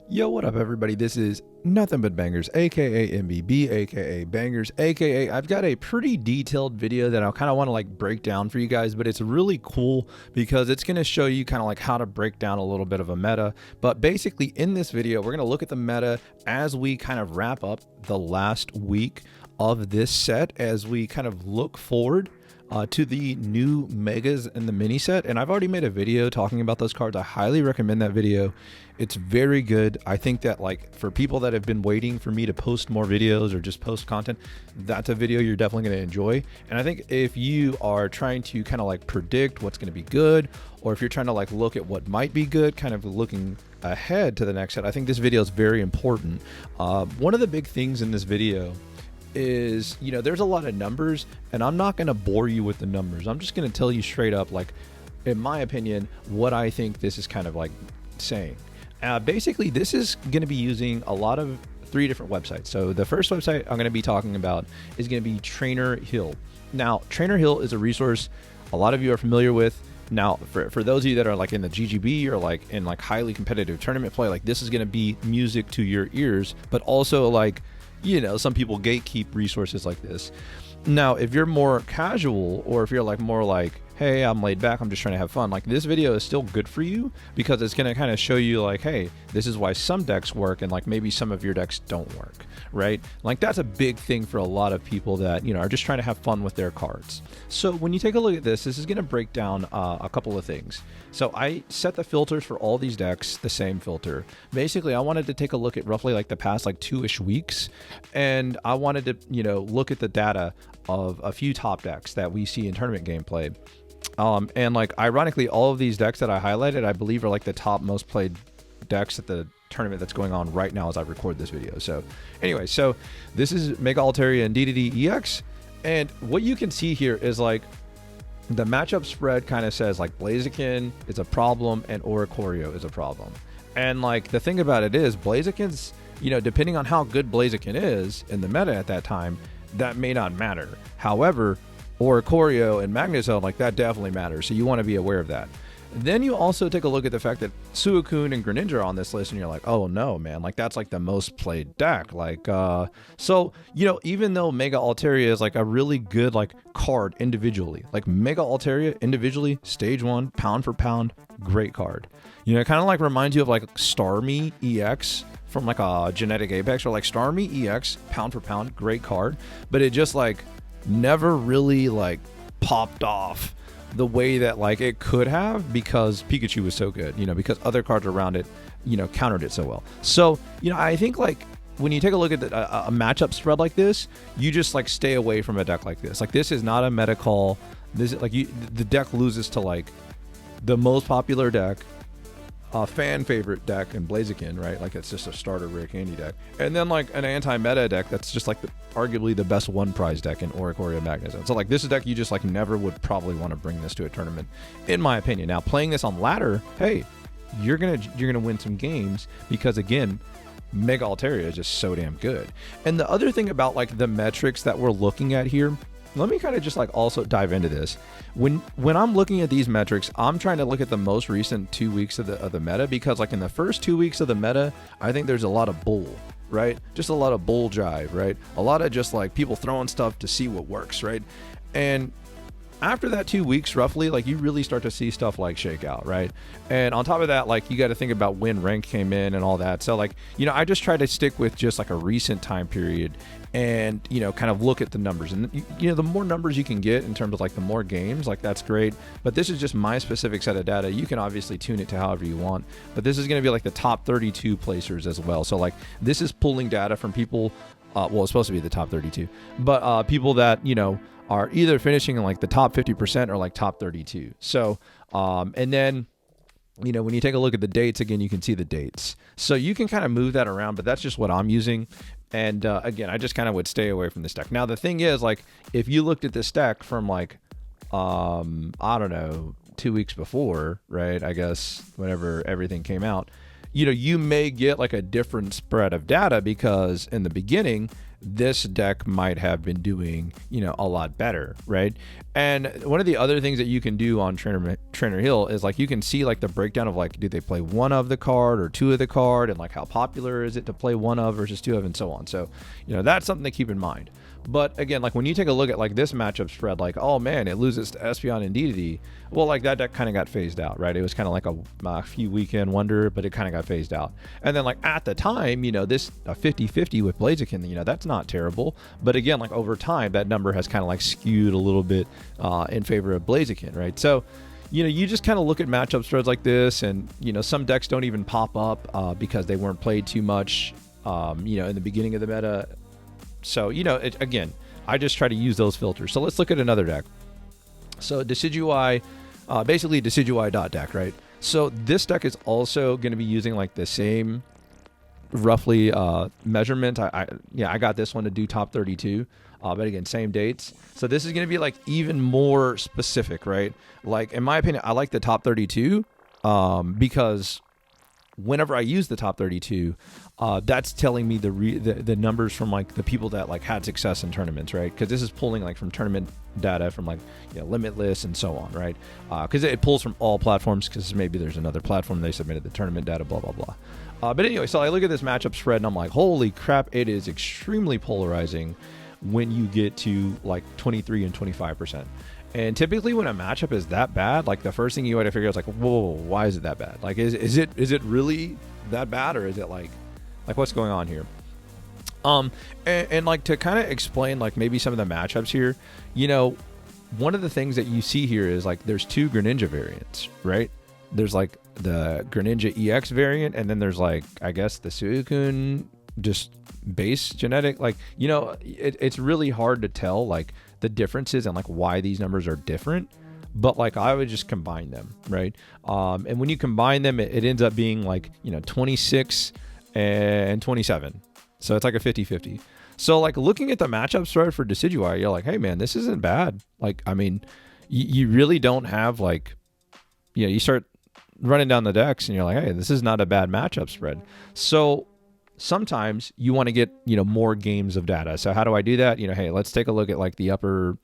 Yo, what up, everybody? This is Nothing But Bangers, aka MBB, aka Bangers, aka I've got a pretty detailed video that I kind of want to like break down for you guys, but it's really cool because it's going to show you kind of like how to break down a little bit of a meta. But basically, in this video, we're going to look at the meta as we kind of wrap up the last week of this set, as we kind of look forward to the new megas and the mini set. And I've already made a video talking about those cards. I highly recommend that video. It's very good. I think that like for people that have been waiting for me to post more videos or just post content, that's a video you're definitely going to enjoy. And I think if you are trying to kind of like predict what's going to be good, or if you're trying to like look at what might be good, kind of looking ahead to the next set, I think this video is very important. One of the big things in this video is, you know, there's a lot of numbers, and I'm not going to bore you with the numbers. I'm just going to tell you straight up, like, in my opinion, what I think this is kind of like saying. Basically, this is going to be using a lot of 3 different websites. So the first website I'm going to be talking about is going to be Trainer Hill. Now, Trainer Hill is a resource a lot of you are familiar with. Now, for those of you that are like in the GGB or like in like highly competitive tournament play, like this is going to be music to your ears, but also like, you know, some people gatekeep resources like this. Now, if you're more casual, or if you're like more like, hey, I'm laid back, I'm just trying to have fun, like this video is still good for you because it's going to kind of show you like, hey, this is why some decks work and like maybe some of your decks don't work, right? Like that's a big thing for a lot of people that, you know, are just trying to have fun with their cards. So when you take a look at this is going to break down a couple of things. So I set the filters for all these decks the same filter. Basically, I wanted to take a look at roughly like the past like 2-ish weeks, and I wanted to, you know, look at the data of a few top decks that we see in tournament gameplay. And like ironically, all of these decks that I highlighted, I believe are like the top most played decks at the tournament that's going on right now as I record this video. So anyway, so this is Mega Altaria and DDD EX. And what you can see here is like the matchup spread kind of says like Blaziken is a problem and Oricorio is a problem. And like the thing about it is Blaziken's, you know, depending on how good Blaziken is in the meta at that time, that may not matter. However, Oricorio and Magnezone, like that definitely matters. So you want to be aware of that. Then you also take a look at the fact that Suicune and Greninja are on this list, and you're like, oh no, man, like that's like the most played deck. Like, so, you know, even though Mega Altaria is like a really good like card individually, like Mega Altaria individually, stage 1, pound for pound, great card. You know, it kind of like reminds you of like Starmie EX from like a Genetic Apex, or like Starmie EX, pound for pound, great card. But it just like never really like popped off the way that like it could have, because Pikachu was so good, you know, because other cards around it, you know, countered it so well. So, you know, I think like when you take a look at a matchup spread like this, you just like stay away from a deck like this. Like this is not a meta call. This is like the deck loses to like the most popular deck, fan favorite deck in Blaziken, right? Like it's just a starter rare candy deck, and then like an anti-meta deck that's just like arguably the best one prize deck in Oricorio Magnezone. So like this is a deck you just like never would probably want to bring this to a tournament, in my opinion. Now playing this on ladder, hey, you're gonna win some games because again, Mega Altaria is just so damn good. And the other thing about like the metrics that we're looking at here, let me kind of just like also dive into this. When I'm looking at these metrics, I'm trying to look at the most recent 2 weeks of the meta, because like in the first 2 weeks of the meta, I think there's a lot of bull, right? Just a lot of bull jive, right? A lot of just like people throwing stuff to see what works, right? And after that 2 weeks, roughly, like you really start to see stuff like shake out, right? And on top of that, like you got to think about when rank came in and all that. So like, you know, I just try to stick with just like a recent time period and, you know, kind of look at the numbers. And, you know, the more numbers you can get in terms of like the more games, like that's great. But this is just my specific set of data. You can obviously tune it to however you want, but this is going to be like the top 32 placers as well. So like this is pulling data from people, well, it's supposed to be the top 32, but people that, you know, are either finishing in like the top 50% or like top 32. So, and then, you know, when you take a look at the dates, again, you can see the dates. So you can kind of move that around, but that's just what I'm using. And again, I just kind of would stay away from this deck. Now, the thing is, like, if you looked at this deck from like, I don't know, 2 weeks before, right? I guess whenever everything came out, you know, you may get like a different spread of data because in the beginning, this deck might have been doing, you know, a lot better, right? And one of the other things that you can do on Trainer Hill is like you can see like the breakdown of like, did they play one of the card or two of the card, and like how popular is it to play one of versus two of, and so on. So, you know, that's something to keep in mind. But again, like when you take a look at like this matchup spread, like, oh man, it loses to Espeon and DDD. Well, like that deck kind of got phased out, right? It was kind of like a few weekend wonder, but it kind of got phased out. And then like at the time, you know, this 50-50 with Blaziken, you know, that's not terrible. But again, like over time, that number has kind of like skewed a little bit in favor of Blaziken, right? So, you know, you just kind of look at matchup spreads like this, and, you know, some decks don't even pop up because they weren't played too much, you know, in the beginning of the meta. So, you know, again, I just try to use those filters. So let's look at another deck. So Decidueye, basically Decidueye.deck, right? So this deck is also going to be using like the same roughly measurement. I got this one to do top 32, but again, same dates. So this is going to be like even more specific, right? Like in my opinion, I like the top 32 because whenever I use the top 32, that's telling me the numbers from like the people that like had success in tournaments, right? Because this is pulling like from tournament data from like, you know, Limitless and so on, right? Because it pulls from all platforms, because maybe there's another platform they submitted the tournament data, blah blah blah. But anyway, so I look at this matchup spread and I'm like, holy crap, it is extremely polarizing when you get to like 23 and 25%. And typically when a matchup is that bad, like the first thing you want to figure out is like, whoa, why is it that bad? Like, is it really that bad, or is it like what's going on here? And like to kind of explain like maybe some of the matchups here, you know, one of the things that you see here is like there's two Greninja variants, right? There's like the Greninja EX variant, and then there's like, I guess the Suicune just base genetic. Like, you know, it's really hard to tell like the differences and like why these numbers are different, but like I would just combine them, right? And when you combine them, it ends up being like, you know, 26 and 27. So it's like a 50-50. So like looking at the matchup spread for Decidueye, you're like, hey man, this isn't bad. Like, I mean, you really don't have like, you know, you start running down the decks and you're like, hey, this is not a bad matchup spread. So sometimes you want to get, you know, more games of data. So how do I do that? You know, hey, let's take a look at like the upper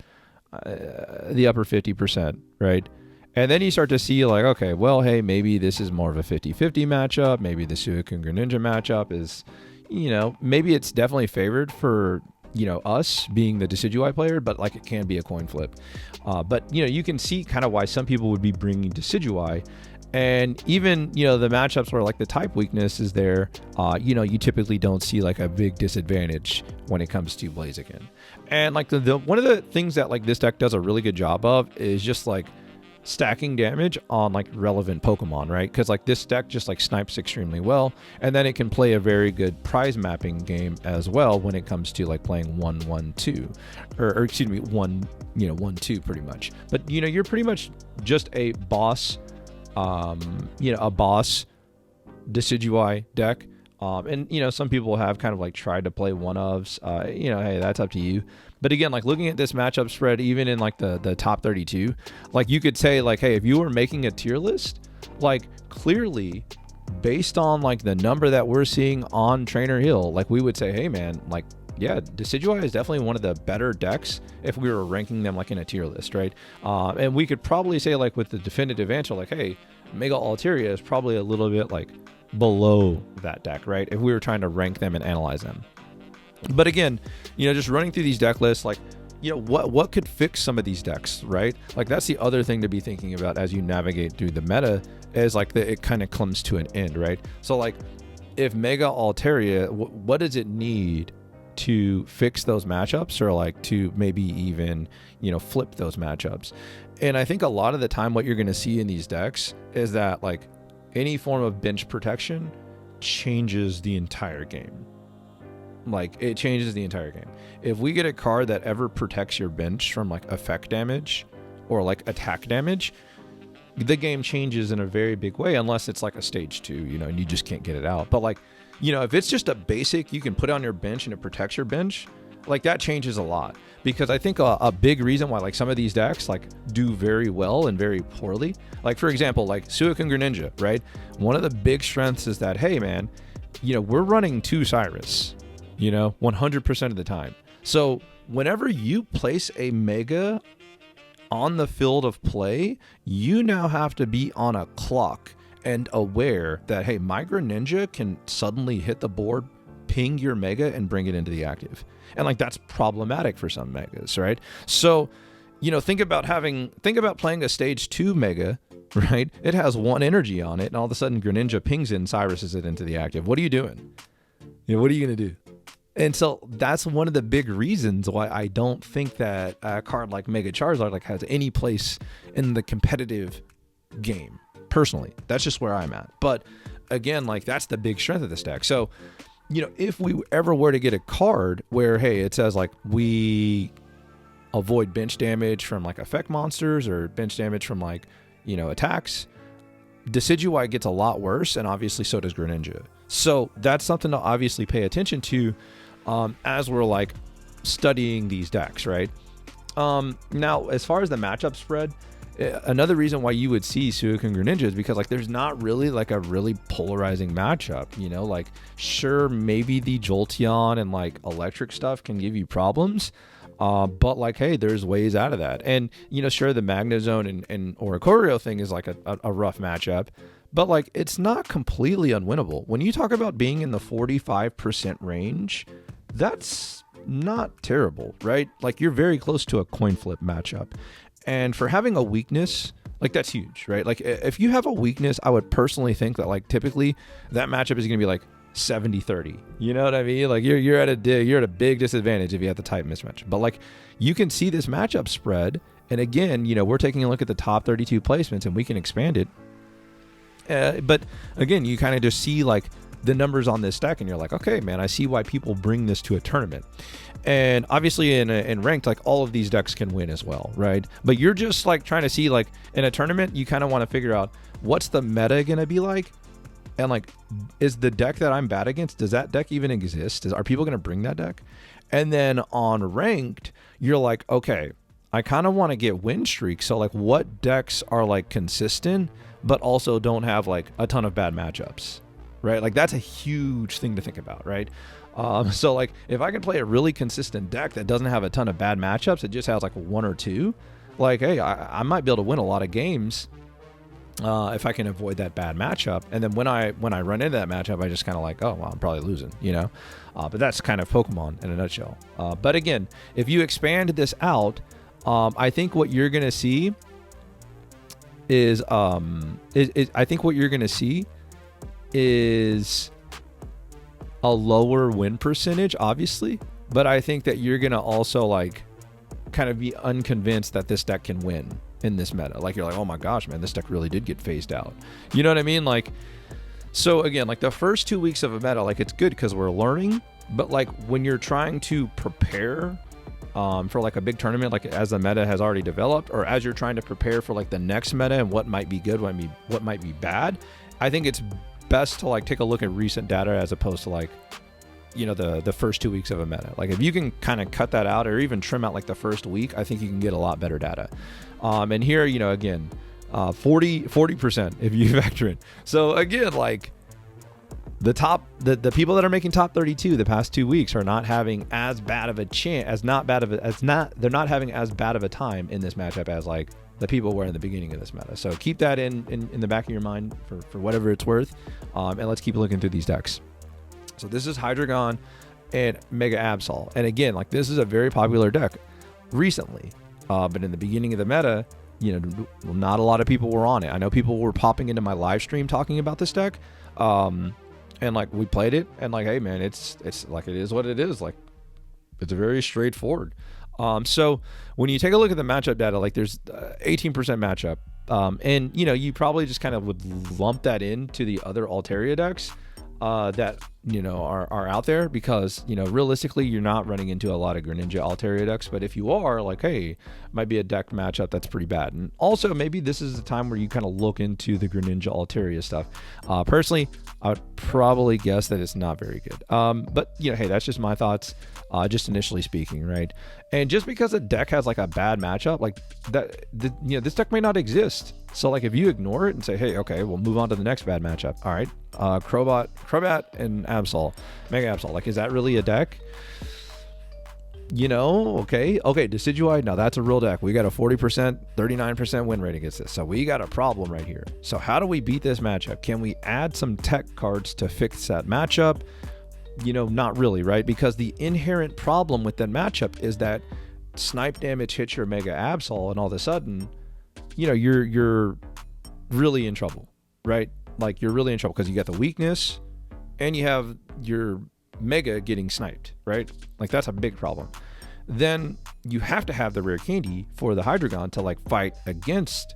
50%, right? And then you start to see like, okay, well, hey, maybe this is more of a 50-50 matchup. Maybe the Suicune Greninja matchup is, you know, maybe it's definitely favored for, you know, us being the Decidueye player, but like it can be a coin flip. But, you know, you can see kind of why some people would be bringing Decidueye. And even, you know, the matchups where like the type weakness is there, you know, you typically don't see like a big disadvantage when it comes to Blaziken. And like the one of the things that like this deck does a really good job of is just like stacking damage on like relevant Pokemon, right? Because like this deck just like snipes extremely well, and then it can play a very good prize mapping game as well when it comes to like playing 1-1-2, or excuse me, 1-2 pretty much. But you know, you're pretty much just a boss, you know, a boss Decidueye deck. And you know, some people have kind of like tried to play one-ofs. You know, hey, that's up to you. But again, like looking at this matchup spread, even in like the top 32, like you could say like, hey, if you were making a tier list, like clearly based on like the number that we're seeing on Trainer Hill, like we would say, hey man, like, yeah, Decidueye is definitely one of the better decks if we were ranking them like in a tier list, right? And we could probably say like with the definitive answer, like, hey, Mega Altaria is probably a little bit like below that deck, right? If we were trying to rank them and analyze them. But again, you know, just running through these deck lists, like, you know, what could fix some of these decks, right? Like that's the other thing to be thinking about as you navigate through the meta, is like it kind of comes to an end, right? So like if Mega Altaria, what does it need to fix those matchups, or like to maybe even, you know, flip those matchups? And I think a lot of the time what you're going to see in these decks is that like any form of bench protection changes the entire game. Like it changes the entire game. If we get a card that ever protects your bench from like effect damage or like attack damage, the game changes in a very big way, unless it's like a stage 2, you know, and you just can't get it out. But like, you know, if it's just a basic you can put on your bench and it protects your bench, like that changes a lot. Because I think a big reason why like some of these decks like do very well and very poorly, like for example, like Suicune Greninja, right? One of the big strengths is that, hey man, you know, we're running 2 Cyrus. 100% of the time. So whenever you place a Mega on the field of play, you now have to be on a clock and aware that, hey, my Greninja can suddenly hit the board, ping your Mega, and bring it into the active. And like, that's problematic for some Megas, right? So, think about playing a stage 2 Mega, right? It has 1 energy on it, and all of a sudden Greninja pings it and Cyruses it into the active. What are you doing? What are you going to do? And so that's one of the big reasons why I don't think that a card like Mega Charizard like has any place in the competitive game. Personally, that's just where I'm at. But again, like, that's the big strength of this deck. So, if we ever were to get a card where, hey, it says like we avoid bench damage from like effect monsters or bench damage from like, attacks, Decidueye gets a lot worse, and obviously so does Greninja. So that's something to obviously pay attention to as we're like studying these decks, right? Now, as far as the matchup spread, another reason why you would see Suicune Greninja is because like there's not really like a really polarizing matchup, like sure, maybe the Jolteon and like electric stuff can give you problems, but like, hey, there's ways out of that. And sure, the Magnezone and Oricorio thing is like a rough matchup, but like it's not completely unwinnable. When you talk about being in the 45% range, that's not terrible, right? Like, you're very close to a coin flip matchup. And for having a weakness, like, that's huge, right? Like, if you have a weakness, I would personally think that like typically that matchup is going to be like 70-30. You know what I mean? Like, you're at a big disadvantage if you have the type mismatch. But like, you can see this matchup spread, and again, we're taking a look at the top 32 placements, and we can expand it. But again, you kind of just see like the numbers on this deck, and you're like, okay, man, I see why people bring this to a tournament. And obviously in ranked, like, all of these decks can win as well, right? But you're just like trying to see, like, in a tournament, you kind of want to figure out what's the meta going to be like, and like, is the deck that I'm bad against, does that deck even exist? Are people going to bring that deck? And then on ranked, you're like, okay, I kind of want to get win streaks. So like, what decks are like consistent but also don't have like a ton of bad matchups, right? Like, that's a huge thing to think about, right? So like, if I can play a really consistent deck that doesn't have a ton of bad matchups, it just has like 1 or 2, like, hey, I might be able to win a lot of games if I can avoid that bad matchup. And then when I run into that matchup, I just kind of like, oh, well, I'm probably losing, but that's kind of Pokemon in a nutshell. But again, if you expand this out, I think what you're going to see is a lower win percentage, obviously, but I think that you're gonna also like kind of be unconvinced that this deck can win in this meta. Like, you're like, oh my gosh, man, this deck really did get phased out. You know what I mean? Like, so again, like, the first 2 weeks of a meta, like, it's good because we're learning, but like, when you're trying to prepare for like a big tournament, like as the meta has already developed, or as you're trying to prepare for like the next meta and what might be good, what might be bad, I think it's best to like take a look at recent data as opposed to like, the first 2 weeks of a meta. Like, if you can kind of cut that out or even trim out like the first week, I think you can get a lot better data. And here, again, 40% if you factor in. So again, like, the people that are making top 32 the past 2 weeks are not having as bad of a chance, they're not having as bad of a time in this matchup as like the people were in the beginning of this meta. So keep that in the back of your mind for whatever it's worth. And let's keep looking through these decks. So this is Hydreigon and Mega Absol. And again, like, this is a very popular deck recently. But in the beginning of the meta, not a lot of people were on it. I know people were popping into my live stream talking about this deck. And like, we played it, and like, hey man, it's like, it is what it is. Like, it's very straightforward. So when you take a look at the matchup data, like, there's 18% matchup. And you probably just kind of would lump that into the other Altaria decks that are out there, because realistically, you're not running into a lot of Greninja Altaria decks. But if you are, like, hey, might be a deck matchup that's pretty bad. And also, maybe this is the time where you kind of look into the Greninja Altaria stuff. Personally, I would probably guess that it's not very good. But hey, that's just my thoughts, just initially speaking, right? And just because a deck has like a bad matchup, like that, this deck may not exist. So like, if you ignore it and say, hey, okay, we'll move on to the next bad matchup. All right, Crobat and Absol, Mega Absol. Like, is that really a deck? You know, okay, Decidueye, now that's a real deck. We got a 40%, 39% win rate against this. So we got a problem right here. So how do we beat this matchup? Can we add some tech cards to fix that matchup? You know, not really, right? Because the inherent problem with that matchup is that snipe damage hits your Mega Absol, and all of a sudden, you know, you're really in trouble, right? Like, you're really in trouble because you got the weakness and you have your Mega getting sniped, right? Like, that's a big problem. Then you have to have the rare candy for the Hydreigon to like fight against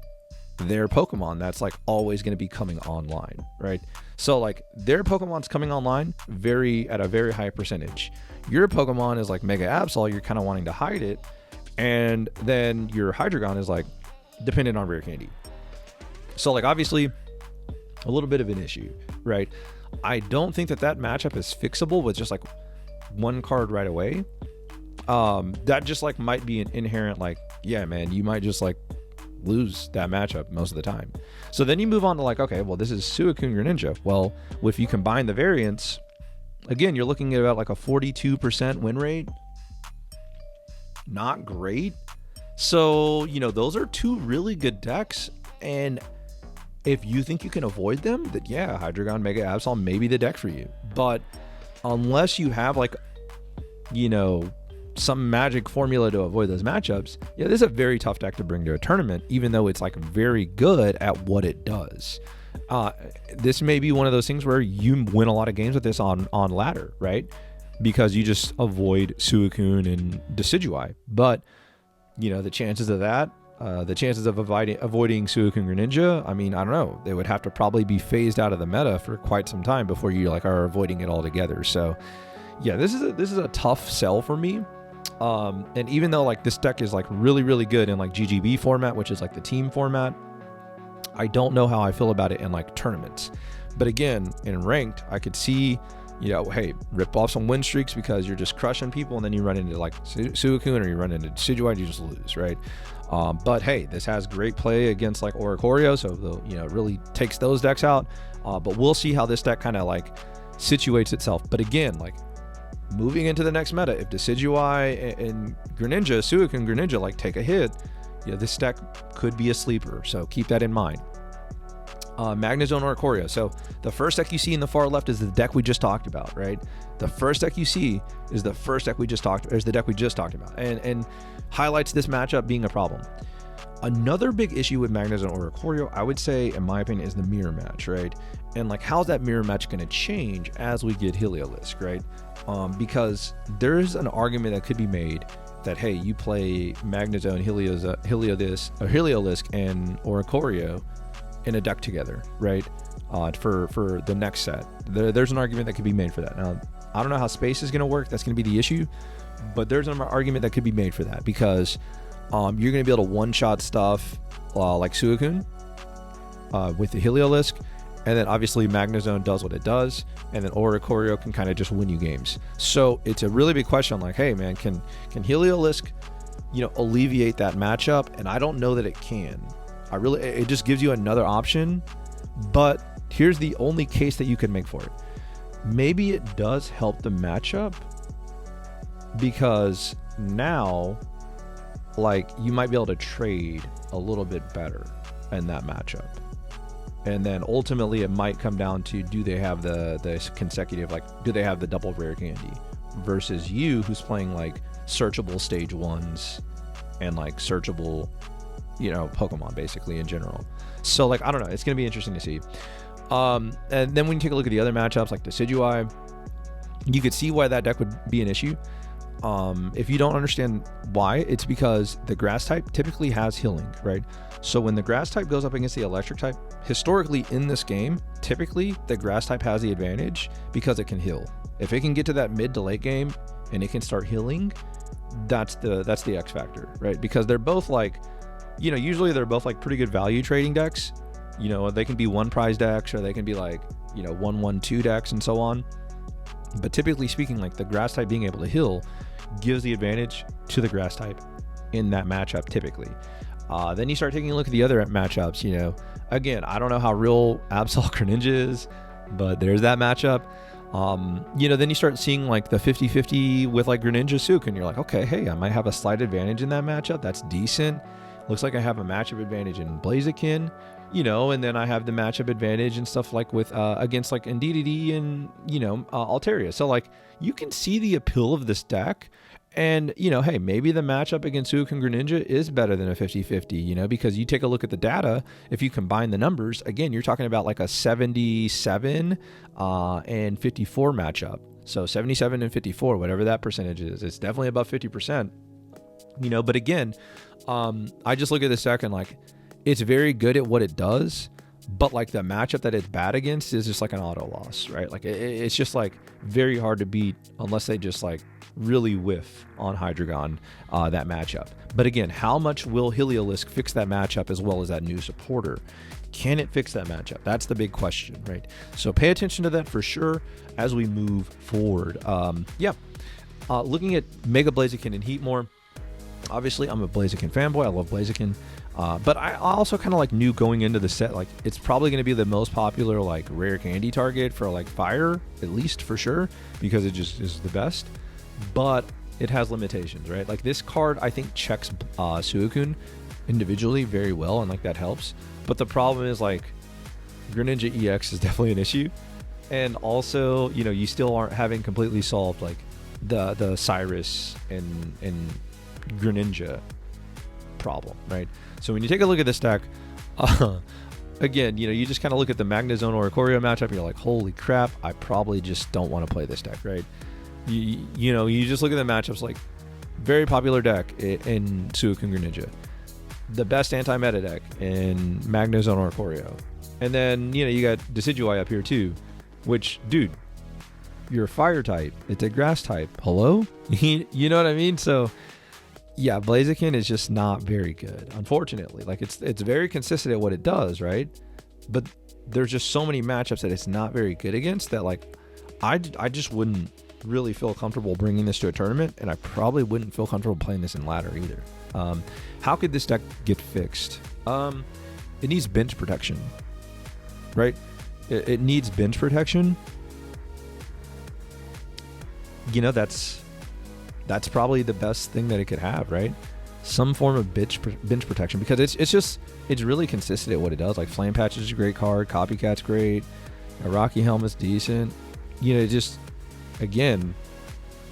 their Pokemon that's like always going to be coming online, right? So like their Pokemon's coming online at a very high percentage. Your Pokemon is like Mega Absol, you're kind of wanting to hide it, and then your Hydreigon is like dependent on rare candy. So like obviously a little bit of an issue, right? I don't think that matchup is fixable with just like one card right away. That just like might be an inherent like, yeah, man, you might just like lose that matchup most of the time. So then you move on to like, okay, well, this is Suicune Greninja. Well, if you combine the variants, again, you're looking at about like a 42% win rate. Not great. So, you know, those are two really good decks, and if you think you can avoid them, then yeah, Hydreigon, Mega Absol may be the deck for you. But unless you have like, you know, some magic formula to avoid those matchups, yeah, this is a very tough deck to bring to a tournament, even though it's like very good at what it does. This may be one of those things where you win a lot of games with this on ladder, right? Because you just avoid Suicune and Decidueye. But, you know, the chances of that, the chances of avoiding Suicune Greninja, I mean, I don't know. They would have to probably be phased out of the meta for quite some time before you like are avoiding it altogether. So, yeah, this is a tough sell for me. And even though like this deck is like really, really good in like GGB format, which is like the team format, I don't know how I feel about it in like tournaments. But again, in ranked, I could see, you know, hey, rip off some win streaks because you're just crushing people, and then you run into like Suicune or you run into Decidueye and you just lose, right? But hey, this has great play against like Oricorio, so the, you know, really takes those decks out. But we'll see how this deck kind of like situates itself. But again, like moving into the next meta, if Decidueye and Greninja, Suicune Greninja, like take a hit, you know, this deck could be a sleeper. So keep that in mind. Magnezone and Oricorio. So the first deck you see in the far left is the deck we just talked about, right? The first deck you see is the deck we just talked about, and highlights this matchup being a problem. Another big issue with Magnezone and Oricorio, I would say, in my opinion, is the mirror match, right? And like, how's that mirror match going to change as we get Heliolisk, right? Because there's an argument that could be made that, hey, you play Magnezone, Heliolisk, and Oricorio in a deck together, right? For the next set. There's an argument that could be made for that. Now, I don't know how space is going to work. That's going to be the issue. But there's an argument that could be made for that, because you're going to be able to one-shot stuff like Suicune with the Heliolisk. And then obviously Magnezone does what it does, and then Oricorio can kind of just win you games. So it's a really big question, like, hey man, can Heliolisk, you know, alleviate that matchup? And I don't know that it can. It just gives you another option. But here's the only case that you can make for it. Maybe it does help the matchup, because now, like, you might be able to trade a little bit better in that matchup. And then ultimately it might come down to, do they have the consecutive, like, do they have the double rare candy versus you, who's playing like searchable stage ones and like searchable, you know, Pokemon basically in general. So like, I don't know, it's going to be interesting to see. And then when you take a look at the other matchups like Decidueye, you could see why that deck would be an issue. If you don't understand why, it's because the grass type typically has healing, right? So when the grass type goes up against the electric type, historically in this game, typically the grass type has the advantage because it can heal. If it can get to that mid to late game and it can start healing, that's the X factor, right? Because they're both like, you know, usually they're both like pretty good value trading decks. You know, they can be one prize decks, or they can be like, you know, 1/1/2 decks and so on. But typically speaking, like, the grass type being able to heal gives the advantage to the grass type in that matchup typically. Then you start taking a look at the other matchups, you know. Again, I don't know how real Absol Greninja is, but there's that matchup. Then you start seeing like the 50-50 with like Greninja Suicune. You're like, okay, hey, I might have a slight advantage in that matchup. That's decent. Looks like I have a matchup advantage in Blaziken, and then I have the matchup advantage and stuff like with against like Indeedee and Altaria. So like you can see the appeal of this deck. And, hey, maybe the matchup against Suicune Greninja is better than a 50-50, because you take a look at the data. If you combine the numbers, again, you're talking about like a 77 and 54 matchup. So 77 and 54, whatever that percentage is, it's definitely above 50%. But again, I just look at this deck and like, it's very good at what it does. But like the matchup that it's bad against is just like an auto loss, right? Like it's just like very hard to beat unless they just like really whiff on Hydreigon, that matchup. But again, how much will Heliolisk fix that matchup as well as that new supporter? Can it fix that matchup? That's the big question, right? So pay attention to that for sure as we move forward. Looking at Mega Blaziken and Heatmore. Obviously, I'm a Blaziken fanboy. I love Blaziken. But I also kind of like knew going into the set, like it's probably going to be the most popular like rare candy target for like fire, at least for sure, because it just is the best. But it has limitations, right? Like this card, I think checks Suicune individually very well, and like that helps. But the problem is like Greninja EX is definitely an issue, and also you still aren't having completely solved like the Cyrus and Greninja problem, right? So when you take a look at this deck, again, you just kind of look at the Magnezone or Oricorio matchup and you're like, holy crap, I probably just don't want to play this deck, right? You just look at the matchups, like very popular deck in Suicune Greninja, the best anti-meta deck in Magnezone or Oricorio, and then you got Decidueye up here too, which, dude, you're a fire type, it's a grass type, hello? You know what I mean? So yeah, Blaziken is just not very good, unfortunately. Like it's very consistent at what it does, right? But there's just so many matchups that it's not very good against that like I just wouldn't really feel comfortable bringing this to a tournament, and I probably wouldn't feel comfortable playing this in ladder either. How could this deck get fixed? It needs bench protection, right? It needs bench protection. That's probably the best thing that it could have, right? Some form of bench protection, because it's really consistent at what it does. Like Flame Patch is a great card, Copycat's great, a Rocky Helmet's decent. Just again,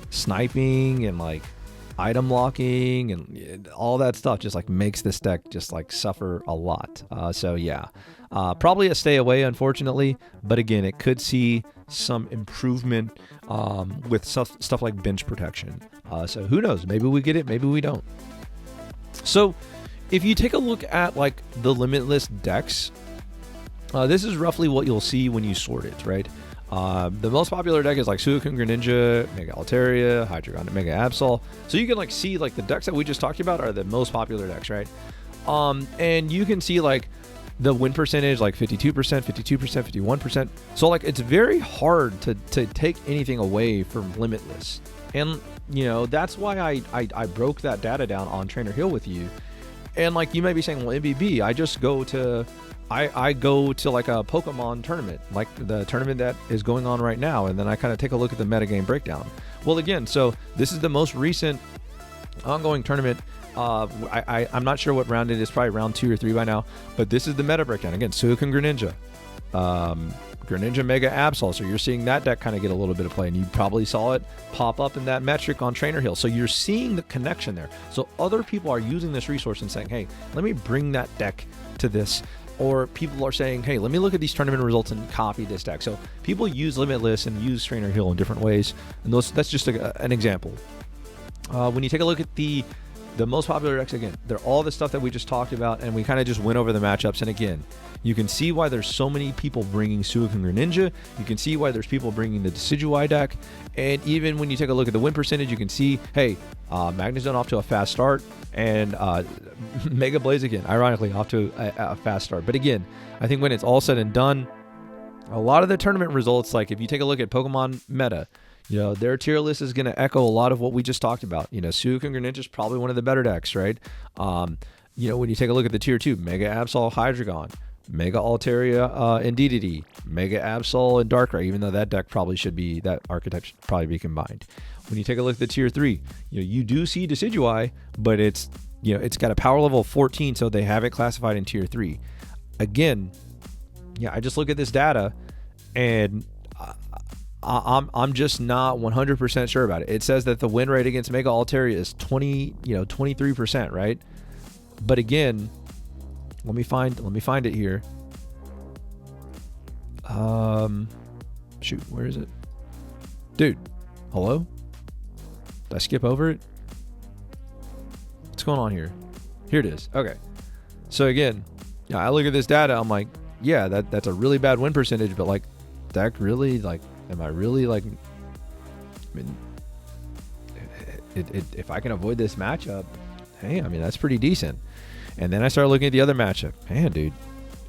sniping and like item locking and all that stuff just like makes this deck just like suffer a lot. So yeah, probably a stay away, unfortunately. But again, it could see some improvement with stuff like bench protection. So who knows? Maybe we get it, maybe we don't. So if you take a look at like the limitless decks, this is roughly what you'll see when you sort it, right? The most popular deck is like Suicune Greninja, Mega Altaria, Hydreigon, Mega Absol. So you can like see like the decks that we just talked about are the most popular decks, right? And you can see like the win percentage, like 52%, 52%, 51%. So like it's very hard to take anything away from limitless. And that's why I broke that data down on Trainer Hill with you. And like you may be saying, well, MBB, I just go to I go to like a Pokemon tournament, like the tournament that is going on right now, and then I kind of take a look at the metagame breakdown. Well, again, so this is the most recent ongoing tournament. I'm not sure what round it is, probably round 2 or 3 by now, but this is the meta breakdown. Again, Suicune Greninja, Greninja Mega Absol. So you're seeing that deck kind of get a little bit of play, and you probably saw it pop up in that metric on Trainer Hill. So you're seeing the connection there. So other people are using this resource and saying, hey, let me bring that deck to this. Or people are saying, hey, let me look at these tournament results and copy this deck. So people use Limitless and use Trainer Hill in different ways. And that's just an example. When you take a look at the most popular decks, again, they're all the stuff that we just talked about, and we kind of just went over the matchups. And again, you can see why there's so many people bringing Suicune Greninja. You can see why there's people bringing the Decidueye deck. And even when you take a look at the win percentage, you can see, hey, Magnezone off to a fast start, and Mega Blaziken, ironically, off to a fast start. But again, I think when it's all said and done, a lot of the tournament results, like if you take a look at Pokemon meta, their tier list is going to echo a lot of what we just talked about. Suicune Greninja is probably one of the better decks, right? When you take a look at the tier 2, Mega Absol, Hydreigon, Mega Altaria and DDD, Mega Absol and Darkrai, even though that deck probably should be, that archetype should probably be combined. When you take a look at the tier 3, you do see Decidueye, but it's, it's got a power level of 14, so they have it classified in tier 3. Again, I just look at this data and I'm just not 100% sure about it. It says that the win rate against Mega Altaria is 23%, right? But again, let me find it here. Shoot, where is it? Dude, hello? Did I skip over it? What's going on here? Here it is. Okay. So again, I look at this data, I'm like, yeah, that's a really bad win percentage, but like, that really, like, am I really like, I mean, if I can avoid this matchup, hey, I mean, that's pretty decent. And then I started looking at the other matchup. Man, dude,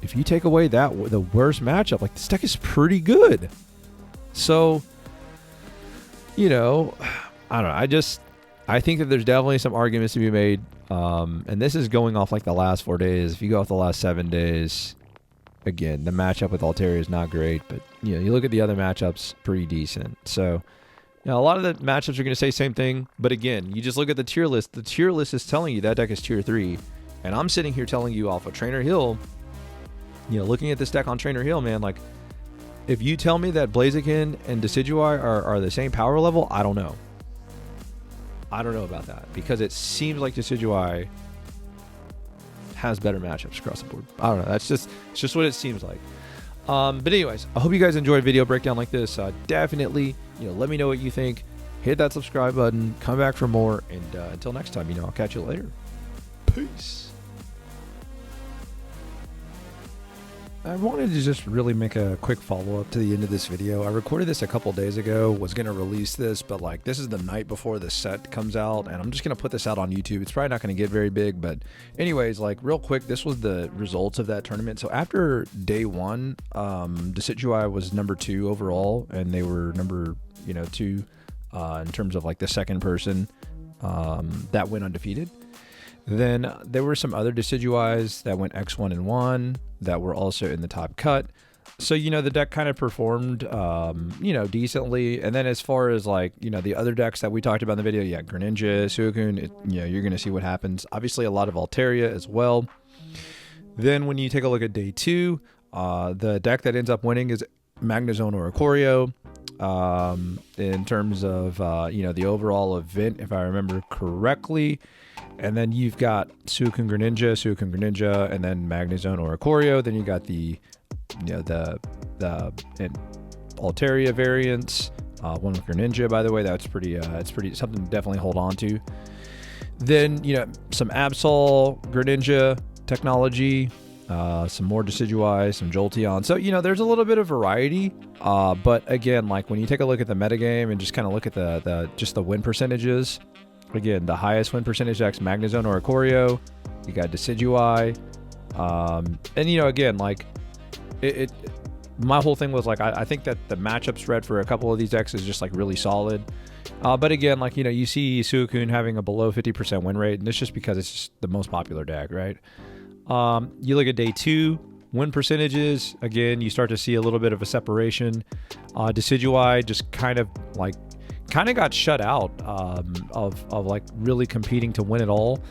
if you take away the worst matchup, like, this deck is pretty good. So, I don't know. I think that there's definitely some arguments to be made. And this is going off like the last 4 days. If you go off the last 7 days, again, the matchup with Altaria is not great, but you look at the other matchups, pretty decent. So, a lot of the matchups are going to say same thing, but again, you just look at the tier list. The tier list is telling you that deck is tier 3, and I'm sitting here telling you off of Trainer Hill, looking at this deck on Trainer Hill, man, like, if you tell me that Blaziken and Decidueye are the same power level, I don't know. I don't know about that, because it seems like Decidueye has better matchups across the board. I don't know. It's just what it seems like. But anyways, I hope you guys enjoy a video breakdown like this. Definitely, let me know what you think. Hit that subscribe button. Come back for more. And until next time, I'll catch you later. Peace. I wanted to just really make a quick follow-up to the end of this video. I recorded this a couple days ago, was going to release this, but like, this is the night before the set comes out, and I'm just going to put this out on YouTube. It's probably not going to get very big, but anyways, like, real quick, this was the results of that tournament. So after day 1, Decidueye was number 2 overall, and they were number 2 in terms of like the second person that went undefeated. Then there were some other Decidueyes that went X1 and 1 that were also in the top cut. So, the deck kind of performed, decently. And then as far as like, the other decks that we talked about in the video, Greninja, Suicune, you're going to see what happens. Obviously a lot of Altaria as well. Then when you take a look at day 2, the deck that ends up winning is Magnezone and Oricorio. In terms of, the overall event, if I remember correctly. And then you've got Suicune Greninja, and then Magnezone and Oricorio. Then you got the Altaria variants. One with Greninja, by the way, that's pretty. It's pretty something to definitely hold on to. Then some Absol Greninja technology, some more Decidueye, some Jolteon. So there's a little bit of variety. But again, like when you take a look at the metagame and just kind of look at the win percentages. Again, the highest win percentage decks, Magnezone or Oricorio. You got Decidueye. And, again, like, my whole thing was, like, I think that the matchup spread for a couple of these decks is just, like, really solid. But, again, like, you see Suicune having a below 50% win rate, and it's just because it's just the most popular deck, right? You look at day 2, win percentages. Again, you start to see a little bit of a separation. Decidueye just kind of got shut out of like really competing to win it all,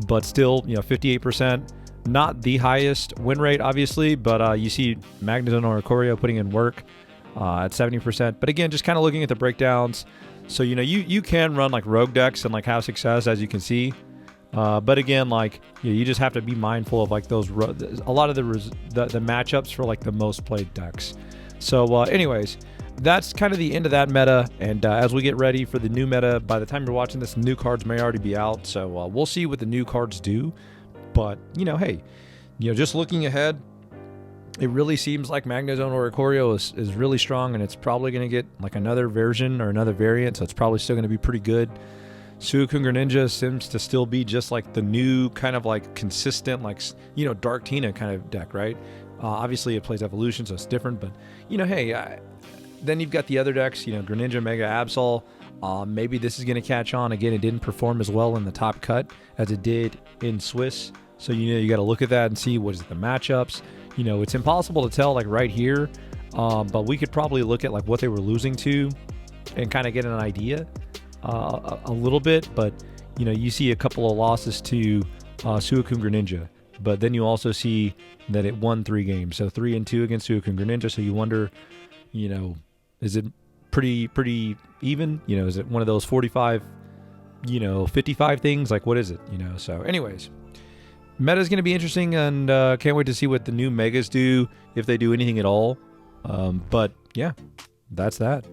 but still 58%, not the highest win rate obviously, but you see Magnezone or Oricorio putting in work at 70%. But again, just kind of looking at the breakdowns, so you can run like rogue decks and like have success, as you can see, but again, like you just have to be mindful of like those a lot of the matchups for like the most played decks. So anyways, that's kind of the end of that meta, and as we get ready for the new meta, by the time you're watching this, new cards may already be out, so we'll see what the new cards do. But hey, just looking ahead, it really seems like Magnezone or Oricorio is really strong, and it's probably going to get like another version or another variant, so it's probably still going to be pretty good. Suicune Greninja seems to still be just like the new kind of like consistent, like Dark Tina kind of deck, right? Obviously it plays evolution, so it's different, but hey, then you've got the other decks, Greninja, Mega Absol. Maybe this is going to catch on. Again, it didn't perform as well in the top cut as it did in Swiss. So, you got to look at that and see what is the matchups. you know, it's impossible to tell like right here, but we could probably look at like what they were losing to and kind of get an idea a little bit. But, you know, you see a couple of losses to Suicune Greninja, but then you also see that it won 3 games. So 3-2 against Suicune Greninja. So you wonder, you know, is it pretty even? You know, is it one of those 45, you know, 55 things? Like, what is it? You know, so anyways, meta is going to be interesting, and can't wait to see what the new megas do, if they do anything at all. But yeah, that's that.